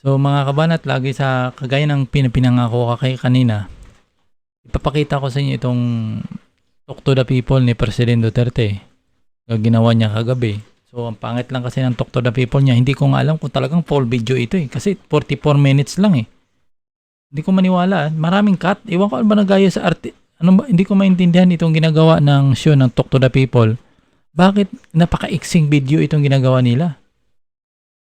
So mga kabanat, lagi sa kagaya ng pinangako ka kay kanina, ipapakita ko sa inyo itong Talk to the People ni President Duterte. Ginawa niya kagabi. So ang pangit lang kasi ng Talk to the People niya, hindi ko nga alam kung talagang full video ito kasi 44 minutes lang Hindi ko maniwala. Maraming cut. Iwan ko ano ba nagaya sa arte. Ano ba, hindi ko maintindihan itong ginagawa ng show ng Talk to the People. Bakit napaka-iksing video itong ginagawa nila?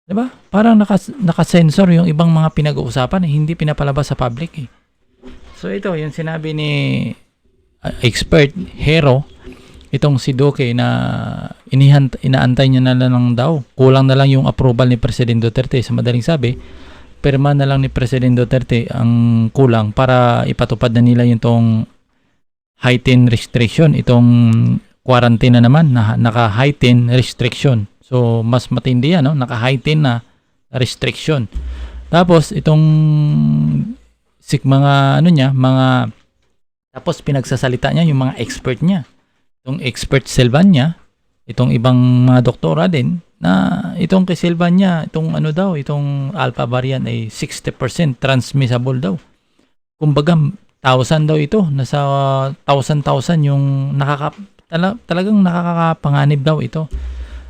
Diba? Parang naka-sensor yung ibang mga pinag-uusapan hindi pinapalabas sa public So ito, yung sinabi ni expert hero, itong si Duque na inaantay niya na lang daw. Kulang na lang yung approval ni President Duterte. Sa madaling sabi, perma na lang ni President Duterte ang kulang para ipatupad na nila yung tong heightened restriction. Itong quarantine na naman, naka-heightened restriction. So, mas matindi yan, no? Naka-heighten na restriction. Tapos, itong tapos pinagsasalita niya yung mga expert niya. Itong expert Silvania, itong ibang mga doktora din, na itong kay Silvania, itong itong alpha variant ay 60% transmissible daw. Kumbaga, 1,000 daw ito. Nasa 1,000 yung talagang nakakapanganib daw ito.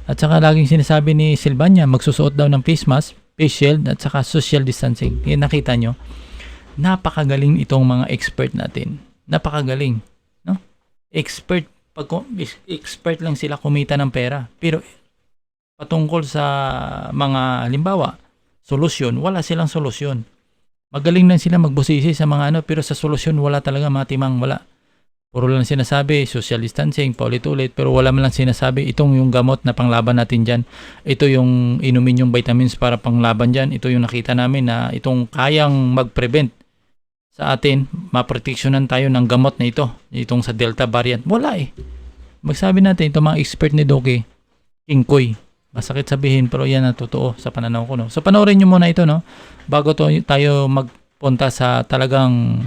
At saka laging sinasabi ni Silvania, magsusuot daw ng face mask, face shield, at saka social distancing. Yan, nakita nyo, napakagaling itong mga expert natin. Napakagaling. No? Expert lang sila kumita ng pera. Pero patungkol sa mga halimbawa, solusyon, wala silang solusyon. Magaling lang sila magbusisi sa mga pero sa solusyon wala talaga, matimang wala. Puro lang sinasabi, social distancing, paulit-ulit, pero wala man lang sinasabi, itong yung gamot na panglaban natin dyan. Ito yung inumin yung vitamins para panglaban dyan. Ito yung nakita namin na itong kayang mag-prevent sa atin, maproteksyonan tayo ng gamot na ito. Itong sa Delta variant. Wala Magsabi natin, itong mga expert ni Duque, kingkoy. Masakit sabihin, pero yan ang totoo sa pananaw ko. No? So panoorin nyo muna ito, no? Bago tayo magpunta sa talagang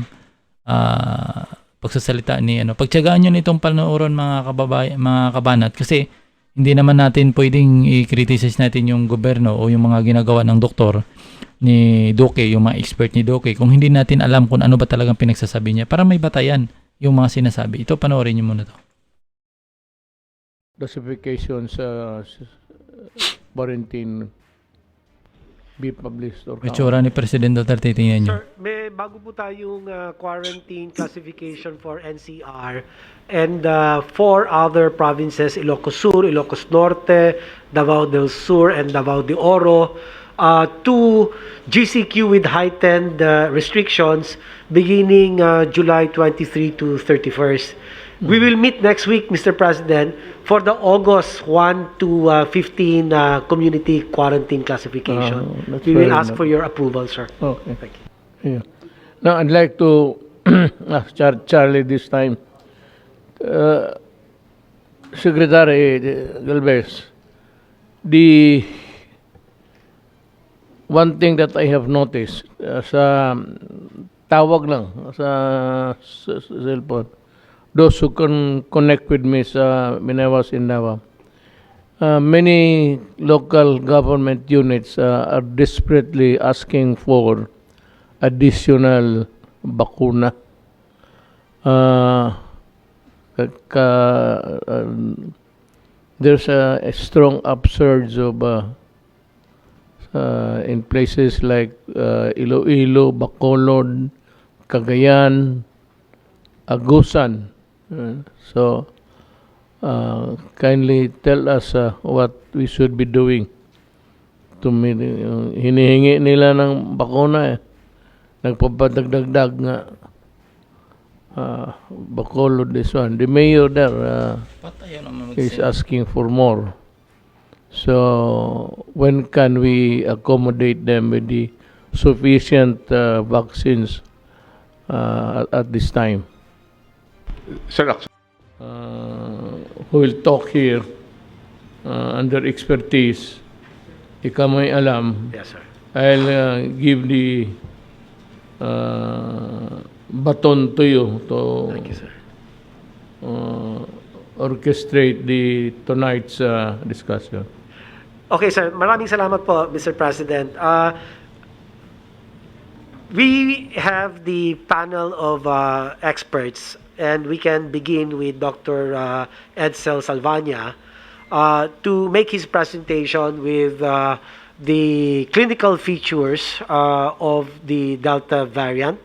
pagsasalita ni pagtiyagaan nyo nitong panoorin mga kabanat, kasi hindi naman natin pwedeng i-criticize natin yung gobyerno o yung mga ginagawa ng doktor ni Duque, yung mga expert ni Duque, kung hindi natin alam kung ano ba talagang pinagsasabi niya, para may batayan yung mga sinasabi. Ito, panoorin nyo muna to. Classification sa quarantine be published or Itsura ni President Duterte, tingnan nyo. Sir, may bago po tayong quarantine classification for NCR and 4 other provinces, Ilocos Sur, Ilocos Norte, Davao del Sur, and Davao de Oro, to GCQ with heightened restrictions beginning July 23 to 31st. We will meet next week, Mr. President, for the August 1 to 15 community quarantine classification. We will ask for your approval, sir. Okay. Thank you. Yeah. Now, I'd like to ask Charlie this time. Secretary Galvez, the one thing that I have noticed sa tawag lang sa cellphone, those who can connect with me when I was in Davao, many local government units are desperately asking for additional bakuna. There's a strong upsurge of in places like Iloilo, Bacolod, Cagayan, Agusan. So, kindly tell us what we should be doing. Hinihingi nila ng bakuna Nagpapadagdag nga. Bacolod, this one. The mayor there is asking for more. So, when can we accommodate them with the sufficient vaccines at this time? Sir, Who will talk here under expertise? Ikaw may alam. Yes, sir. I'll give the baton to you to Thank you, sir. Orchestrate tonight's discussion. Okay, sir. Maraming salamat po, Mr. President. We have the panel of experts, and we can begin with Dr. Edsel Salvania to make his presentation with the clinical features of the Delta variant.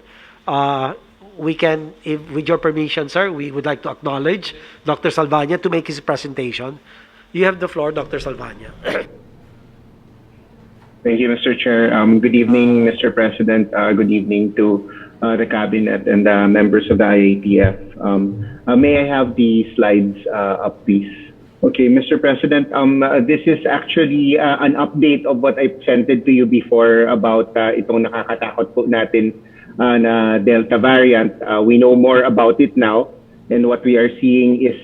We can, if, with your permission, sir, we would like to acknowledge Dr. Salvania to make his presentation. You have the floor, Dr. Salvania. Thank you, Mr. Chair. Good evening, Mr. President. Good evening to the Cabinet and the members of the IATF. May I have the slides up, please? Okay, Mr. President, this is actually an update of what I presented to you before about itong nakakatakot po natin na Delta variant. We know more about it now, and what we are seeing is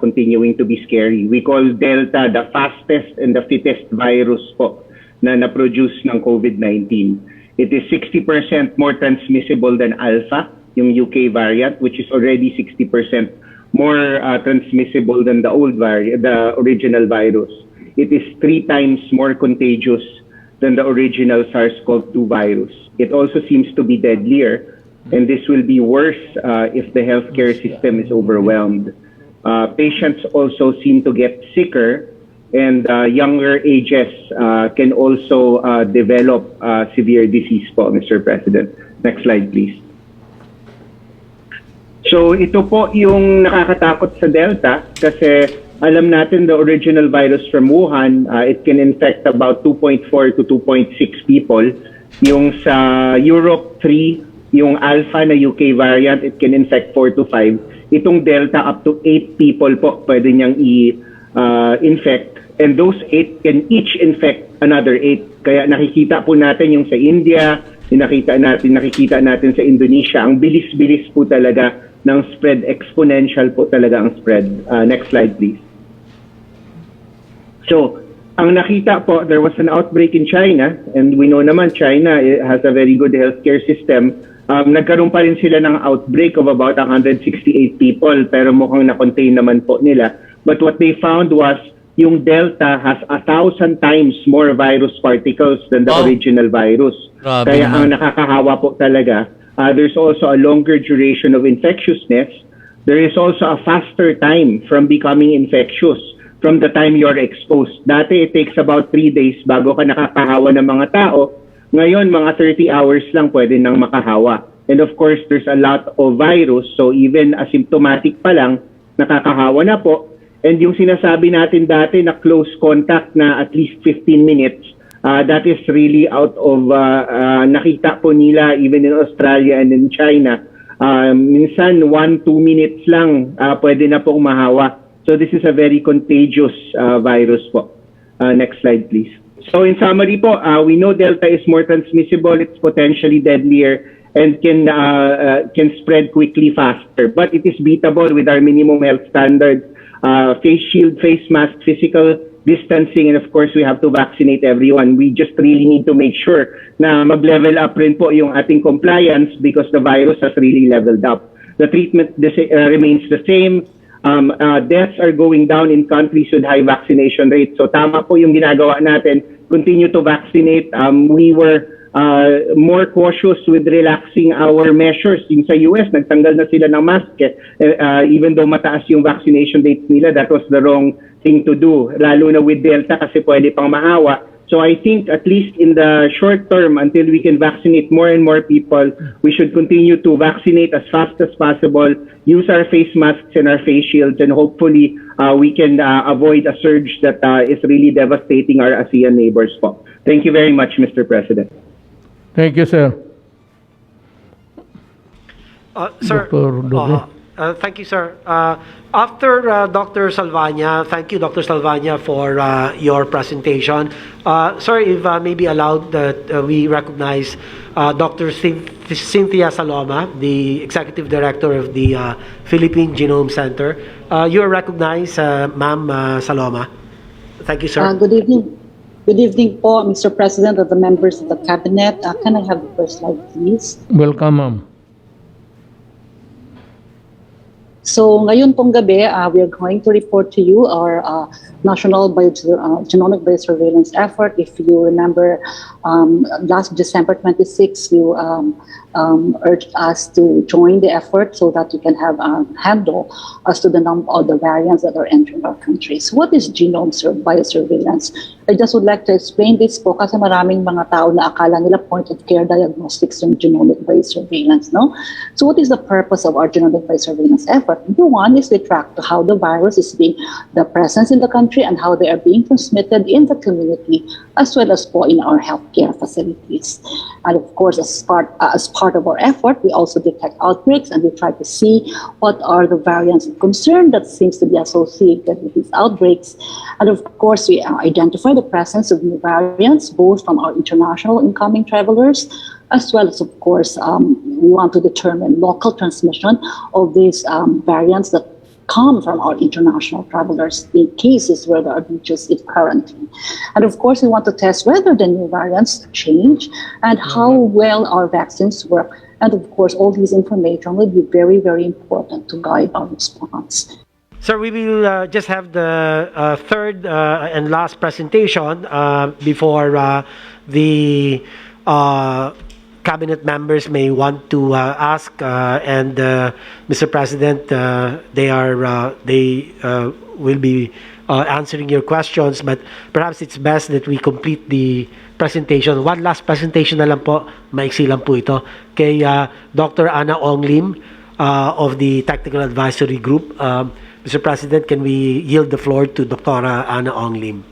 continuing to be scary. We call Delta the fastest and the fittest virus po na na-produce ng COVID-19. It is 60% more transmissible than Alpha, yung UK variant, which is already 60% more transmissible than the the original virus. It is 3 times more contagious than the original SARS-CoV-2 virus. It also seems to be deadlier, and this will be worse if the healthcare system is overwhelmed. Patients also seem to get sicker, and younger ages can also develop severe disease po, Mr. President. Next slide, please. So ito po yung nakakatakot sa Delta kasi alam natin the original virus from Wuhan, it can infect about 2.4 to 2.6 people. Yung sa Europe 3, yung Alpha na UK variant, it can infect 4 to 5. Itong Delta up to 8 people po pwede niyang i-infect. And those 8 can each infect another 8. Kaya nakikita po natin yung sa India, yung nakikita natin sa Indonesia, ang bilis-bilis po talaga ng spread, exponential po talaga ang spread. Next slide, please. So, ang nakita po, there was an outbreak in China, and we know naman China has a very good healthcare system. Nagkaroon pa rin sila ng outbreak of about 168 people, pero mukhang na-contain naman po nila. But what they found was yung Delta has 1,000 times more virus particles than the original virus. Grabe Kaya naman. ang nakakahawa po talaga, there's also a longer duration of infectiousness. There is also a faster time from becoming infectious from the time you're exposed. Dati, it takes about 3 days bago ka nakakahawa ng mga tao. Ngayon, mga 30 hours lang pwede nang makahawa. And of course, there's a lot of virus, so even asymptomatic pa lang, nakakahawa na po. And yung sinasabi natin dati na close contact na at least 15 minutes, that is really out of, nakita po nila even in Australia and in China. Minsan 1-2 minutes lang pwede na po umahawa. So this is a very contagious virus po. Next slide, please. So in summary po, we know Delta is more transmissible, it's potentially deadlier, and can spread quickly faster. But it is beatable with our minimum health standards. Face shield, face mask, physical distancing, and of course, we have to vaccinate everyone. We just really need to make sure na mag-level up rin po yung ating compliance because the virus has really leveled up. The treatment remains the same. Deaths are going down in countries with high vaccination rates. So tama po yung ginagawa natin. Continue to vaccinate. We were more cautious with relaxing our measures. Yung sa US, nagtanggal na sila ng mask. Even though mataas yung vaccination rates nila, that was the wrong thing to do. Lalo na with Delta kasi pwede pang mahawa. So I think at least in the short term, until we can vaccinate more and more people, we should continue to vaccinate as fast as possible, use our face masks and our face shields, and hopefully we can avoid a surge that is really devastating our ASEAN neighbors po. Thank you very much, Mr. President. Thank you, sir. Sir, Dr. Duque. thank you, sir. After Dr. Salvania, thank you, Dr. Salvania, for your presentation. Sir, if maybe allowed that we recognize Dr. Cynthia Saloma, the Executive Director of the Philippine Genome Center. You are recognized, Ma'am Saloma. Thank you, sir. Good evening. Good evening po, Mr. President, of the members of the Cabinet. Can I have the first slide, please? Welcome, ma'am. So ngayon pong gabi, we are going to report to you our national genomic biosurveillance effort. If you remember, last December 26, you urged us to join the effort so that we can have a handle as to the number of the variants that are entering our country. So what is genome biosurveillance? I just would like to explain this po kasi maraming mga tao na akala nila point of care diagnostics yung genomic biosurveillance, no? So what is the purpose of our genomic biosurveillance effort? Number one is we track to how the virus is being, the presence in the country and how they are being transmitted in the community as well as po in our healthcare facilities. And of course, as part of our effort, we also detect outbreaks and we try to see what are the variants of concern that seems to be associated with these outbreaks. And of course, we identify the presence of new variants, both from our international incoming travelers as well as, of course, we want to determine local transmission of these variants that come from our international travelers in cases where there are breaches in quarantine. And of course, we want to test whether the new variants change and how well our vaccines work. And of course, all these information will be very, very important to guide our response. Sir, we will just have the third and last presentation before the cabinet members may want to ask, and Mr. President, they will be answering your questions, but perhaps it's best that we complete the presentation. One last presentation na lang po, maiksi lang po ito, kay Dr. Anong Lim of the Technical Advisory Group. Mr. President, can we yield the floor to Dr. Anong Lim?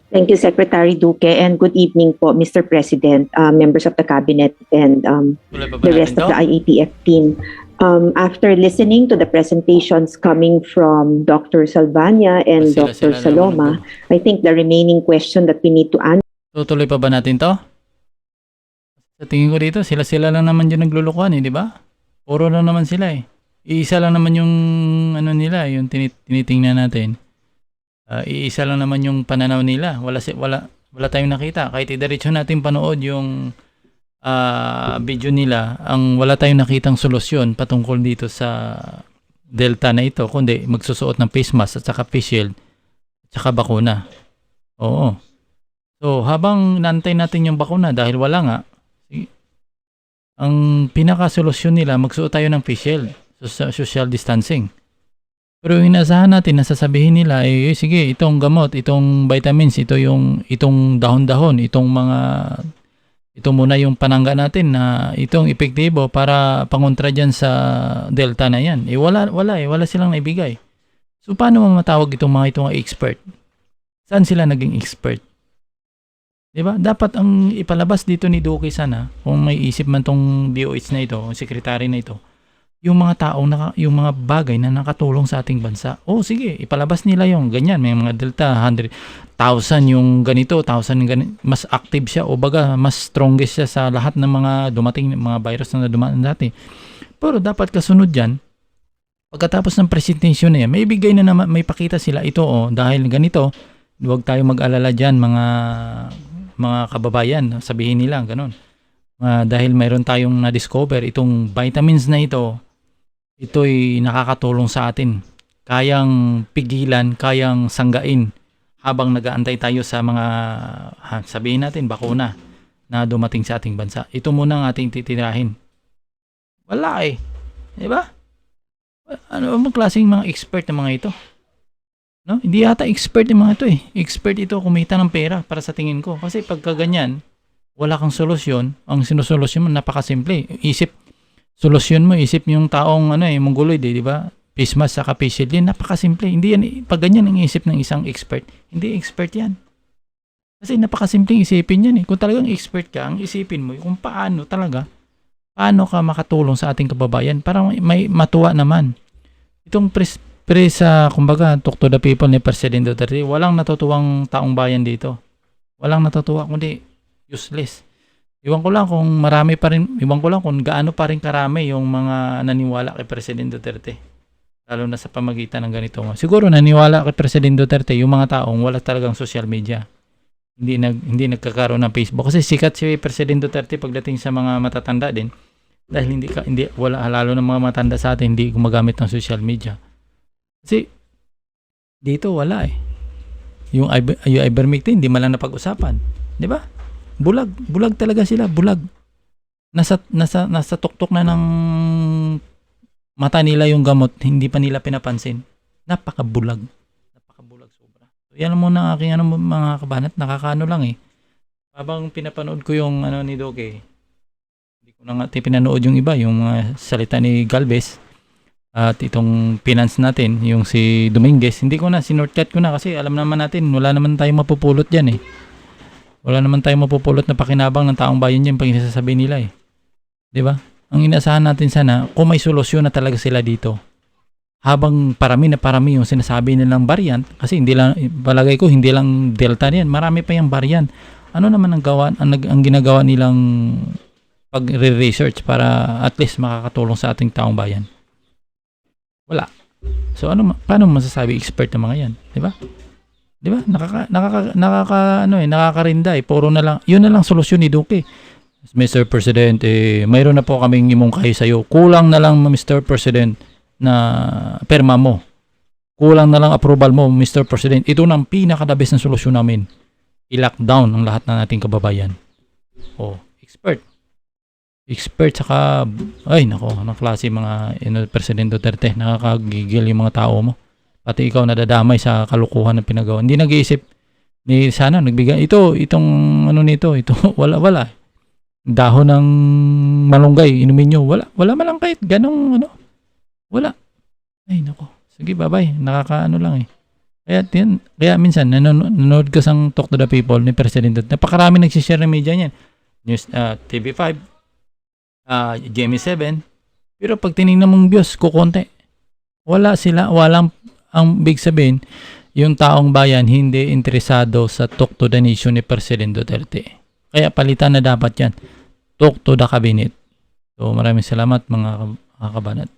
Thank you, Secretary Duque, and good evening po, Mr. President, members of the Cabinet, and the rest of the IATF team. After listening to the presentations coming from Dr. Salvania and Dr. Saloma, I think the remaining question that we need to answer. Tutuloy pa ba natin to? Sa tingin ko dito, sila lang naman yung naglulukuhan di ba? Puro lang naman sila Iisa lang naman yung ano nila, yung tinitingnan natin. Iisa lang naman yung pananaw nila. Wala tayong nakita. Kahit idiretso natin panood yung video nila, wala tayong nakitang solusyon patungkol dito sa Delta na ito, kundi magsusuot ng face mask at saka face shield at saka bakuna. Oo. So, habang nantay natin yung bakuna dahil wala nga, ang pinaka-solusyon nila, magsuot tayo ng face shield, social distancing. Pero yung inasahan natin, nasasabihin nila, sige, itong gamot, itong vitamins, itong dahon-dahon, ito muna yung panangga natin na itong epektibo para pangontra dyan sa Delta na yan. Wala silang naibigay. So, paano matawag itong expert? Saan sila naging expert? Diba? Dapat ang ipalabas dito ni Duque sana, kung may isip man tong DOH na ito, secretary na ito, yung mga taong yung mga bagay na nakatulong sa ating bansa. Sige, ipalabas nila yung ganyan. May mga Delta, 100,000 yung ganito, 1,000 yung ganito. Mas active siya o baga, mas strongest siya sa lahat ng mga dumating, mga virus na dumating dati. Pero dapat kasunod dyan, pagkatapos ng presentation na yan, may bigay na naman, may pakita sila ito, dahil ganito, huwag tayo mag-alala dyan, mga kababayan, sabihin nila, ganun. Dahil mayroon tayong na-discover, itong vitamins na ito'y nakakatulong sa atin. Kayang pigilan, kayang sanggain habang nag-aantay tayo sa mga, sabihin natin, bakuna na dumating sa ating bansa. Ito muna ang ating titirahin. Wala Diba? Ano bang klaseng mga expert na mga ito? No? Hindi yata expert yung mga ito Expert ito kumita ng pera para sa tingin ko. Kasi pagka ganyan, wala kang solusyon. Ang sinusolusyon mo, napakasimple. Solusyon mo, isip yung taong mongoloid, di ba? Face mask, saka face shield, yan, napakasimple. Hindi yan, pag ganyan ang isip ng isang expert, hindi expert yan. Kasi napakasimpleng isipin yan Kung talagang expert ka, ang isipin mo, kung paano ka makatulong sa ating kababayan para may matuwa naman. Itong kumbaga, talk to the people ni President Duterte, walang natutuwang taong bayan dito. Walang natutuwa, kundi useless. Iwan ko lang kung gaano pa rin karami yung mga naniwala kay President Duterte. Lalo na sa pamagitan ng ganito. Siguro naniwala kay President Duterte yung mga taong wala talagang social media. Hindi nagkakaroon ng Facebook. Kasi sikat si President Duterte pagdating sa mga matatanda din. Dahil wala, lalo ng mga matanda sa atin, hindi gumagamit ng social media. Kasi, dito wala eh. Yung ivermectin, hindi man lang napag-usapan. Di ba? Bulag talaga sila, bulag. Nasa tuktok na ng mata nila yung gamot, hindi pa nila pinapansin. Napakabulag sobra. So, yan muna ang aking mga kabanat, nakakaano lang eh. Habang pinapanood ko yung ni Duque, hindi ko na nga pinanood yung iba, yung mga salita ni Galvez at itong finance natin, yung si Dominguez, hindi ko na, sinortcut ko na kasi alam naman natin, wala naman tayong mapupulot dyan eh. Wala naman tayong mapupulot na pakinabang ng taong bayan dyan pag isasabi nila eh. Diba? Ang inaasahan natin sana, kung may solusyon na talaga sila dito, habang parami yung sinasabi nilang variant, kasi hindi lang, palagay ko, hindi lang Delta yan, marami pa yung variant. Ano naman ang ginagawa nilang pag-research para at least makakatulong sa ating taong bayan? Wala. So paano masasabi expert ng mga yan? Diba? Diba? Nakakarinda eh. Puro na lang, yun na lang solusyon ni Duque. Mr. President, mayroon na po kaming imungkahi sa'yo. Kulang na lang, Mr. President, na perma mo. Kulang na lang approval mo, Mr. President. Ito na ang pinaka-the-best na solusyon namin. I-lockdown ang lahat ng ating kababayan. Expert. Expert, saka, ay nako, anong klase mga President Duterte. Nakakagigil yung mga tao mo. Pati ikaw nadadamay sa kalukuhan ng pinagawa. Hindi nag-iisip, sana nagbigay, itong wala. Dahon ng malunggay, inumin nyo. Wala man lang kahit ganong wala. Ay nako. Sige, bye-bye. Nakakaano lang eh. Kaya minsan nanonood ka sang Talk to the People ni President. Napakarami nagsishare ng media niyan. News, TV5, GMA7. Pero pag tinignan mong views, kukonti. Walang ang big sabihin, yung taong bayan hindi interesado sa Talk to the Nation ni President Duterte. Kaya palitan na dapat yan. Talk to the Cabinet. So maraming salamat mga kabanat.